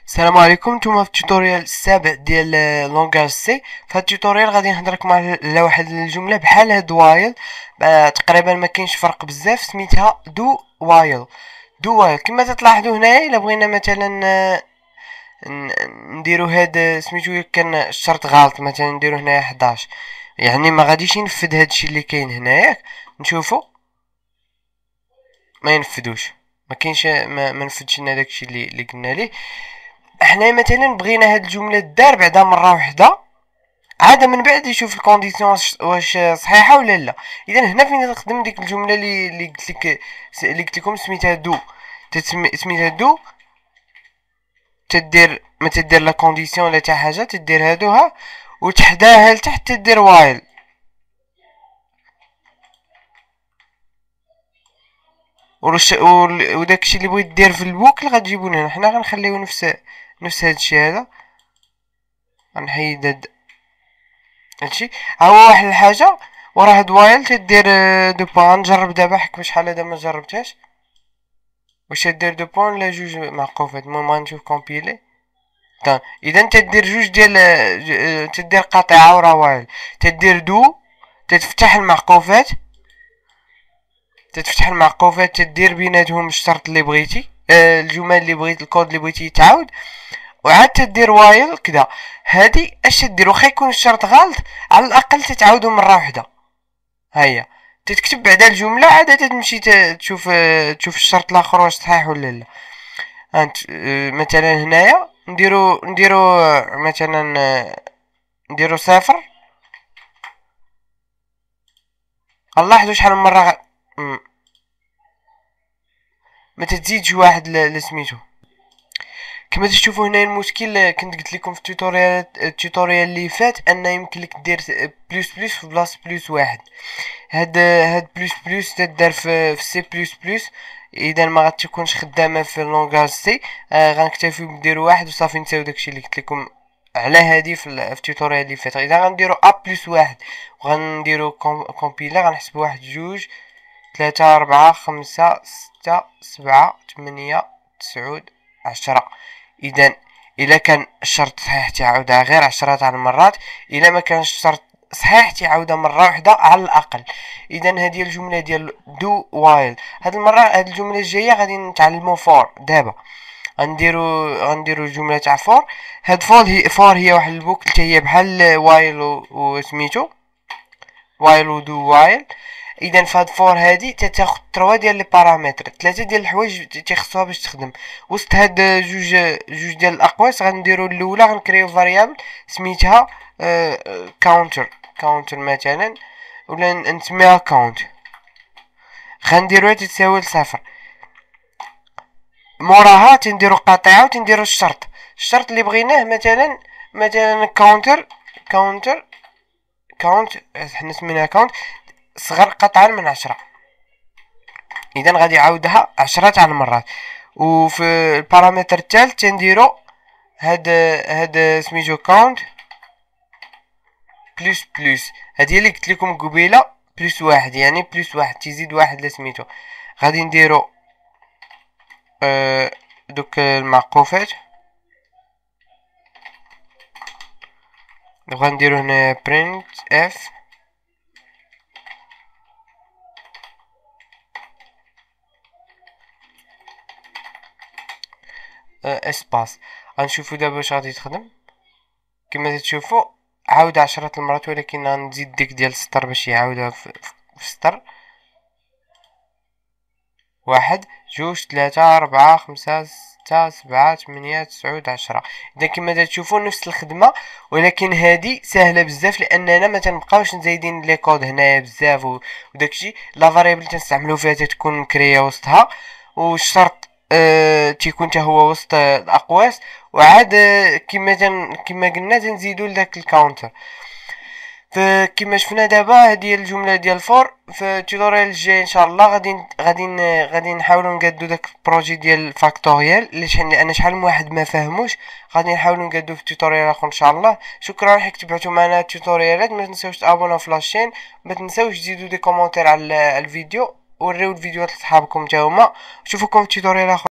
السلام عليكم. نتوما في التوتوريال السابع ديال لونغاج سي. في هذا التوتوريال غادي نهضر لكم على واحد الجمله بحال هاد وايل. تقريبا ما كاينش فرق بزاف، سميتها دو وايل. دو وايل كما تلاحظوا هنايا، الا بغينا مثلا نديرو هاد سميتو كان الشرط غلط، مثلا نديرو هنايا 11، يعني ما غاديش ينفذ هادشي اللي كاين هنايا. نشوفو ما ينفذوش، ما كاينش، ما نفذش لنا داكشي اللي قلنا ليه. احنا مثلا بغينا هاد الجمله دار بعدا مره واحده، عاد من بعد يشوف الكونديسيون واش صحيحه ولا لا. اذا هنا فين تخدم ديك الجمله اللي قلت لكم سميتها دو. سميتها دو، تدير ما تدير لا كونديسيون ولا حتى حاجه، تدير هادوها وتحداها لتحت تدير وايل. وداكشي اللي بغيت دير في البوكل غتجيبو لنا حنا، غنخليو نفس هادشي هذا. غنحيد هادشي. ها هو واحد الحاجه ورا هاد وايل تدير دو بوان. نجرب دابا حك شحال هذا ما جربتهاش، واش تدير دو بوان ولا جوج معقوفات. المهم غنشوف كومبيلي. اذا تدير جوج ديال تدير قاطعه ورا وايل، تدير دو، تتفتح المعقوفات، تدير بيناتهم الشرط اللي بغيتي، الجمل اللي بغيت، الكود اللي بغيتي يتعاود، وعاد تدير وايل كدا. هادي اش تدير واخا يكون الشرط غلط، على الاقل تتعاودو مره واحده. هيا تتكتب بعدا الجمله، عاد تمشي تشوف الشرط الاخر واش صحيح ولا لا. انت مثلا هنايا نديرو مثلا نديرو صفر. نلاحظوا شحال من مره ما تزيدش واحد لسميتو. كما تشوفوا هنا المشكل، كنت قلت لكم في التوتوريال اللي فات ان يمكن لك دير بلس بلس في بلاصه بلس واحد. هاد بلس تدار في سي بلس بلس. اذا ما غتكونش خدامه في لونغاج سي، غنكتفيو بديرو واحد وصافي، نساو داكشي اللي قلت لكم على هادي في التوتوريال اللي فات. اذا غنديرو ا بلس واحد وغنديرو كومبيلا، غنحسبو واحد جوج ثلاثة أربعة خمسة ستة سبعة ثمانية تسعود 10. اذا الا كان الشرط صحيح تعاودها غير 10 تاع المرات، الا ما كانش الشرط صحيح تعاودها مره واحده على الاقل. اذا هذه الجمله ديال دو وايل. هاد المره، هاد الجمله الجايه غادي نتعلمو فور. دابا غنديرو الجمله تاع فور. هاد فور هي واحد البوكل حتى هي بحال وايل وسميتو وايل ودو وايل. اذا فهاد فور هادي تاخد 3 ديال لي بارامتر، 3 ديال الحوايج تيخصوها باش تخدم. وسط هاد جوج ديال الاقواس غنديرو الاولى، غنكريو فاريابل سميتها كاونتر مثلا، ولا نسميها كاونت. غنديروها تساوي لصفر. موراها تنديرو قاطعه وتنديرو الشرط اللي بغيناه. مثلا كاونت حنا سميناها كاونت صغر قطعا من 10. اذا غادي يعاودها 10 تاع المرات. وفي البارامتر الثالث تنديرو هاد سميتو كاونت بلس. هادي اللي قلت لكم قبيله، بلس واحد، يعني بلس واحد تزيد واحد لسميتو. غادي نديرو دوك المعقوفات. غنديرو هنا print f اسباس. غنشوفو دابا واش غادي تخدم. كما تشوفوا عاود 10 المرات، ولكن غنزيد ديك ديال السطر باش يعاودها في السطر. واحد جوج ثلاثة أربعة خمسة ستة سبعة ثمانية تسعود 10. إذا كما تشوفوا نفس الخدمة، ولكن هادي سهلة بزاف لأننا ما تنبقاوش نزايدين لي كود هنايا بزاف وداكشي. لا فاريبل تنستعملو فيها تكون مكرية وسطها، والشرط تيكون حتى هو وسط الأقواس. وعاد كما قلنا تنزيدو لداك الكاونتر. فكما شفنا دابا هذه الجمله ديال فور. في التوتوريال الجاي ان شاء الله غادي نحاولوا نقادو داك البروجي ديال فاكتوريال اللي انا شحال من واحد ما فهموش. غادي نحاولوا نقادو في التوتوريال اخر ان شاء الله. شكرا حيت تبعتوا معنا التوتوريالات. ما تنساوش تابوناو في لاشين، ما تنساوش تزيدوا دي كومونتير على الفيديو، وريو الفيديوهات لصحابكم حتى هما. نشوفكم في التوتوريال اخر.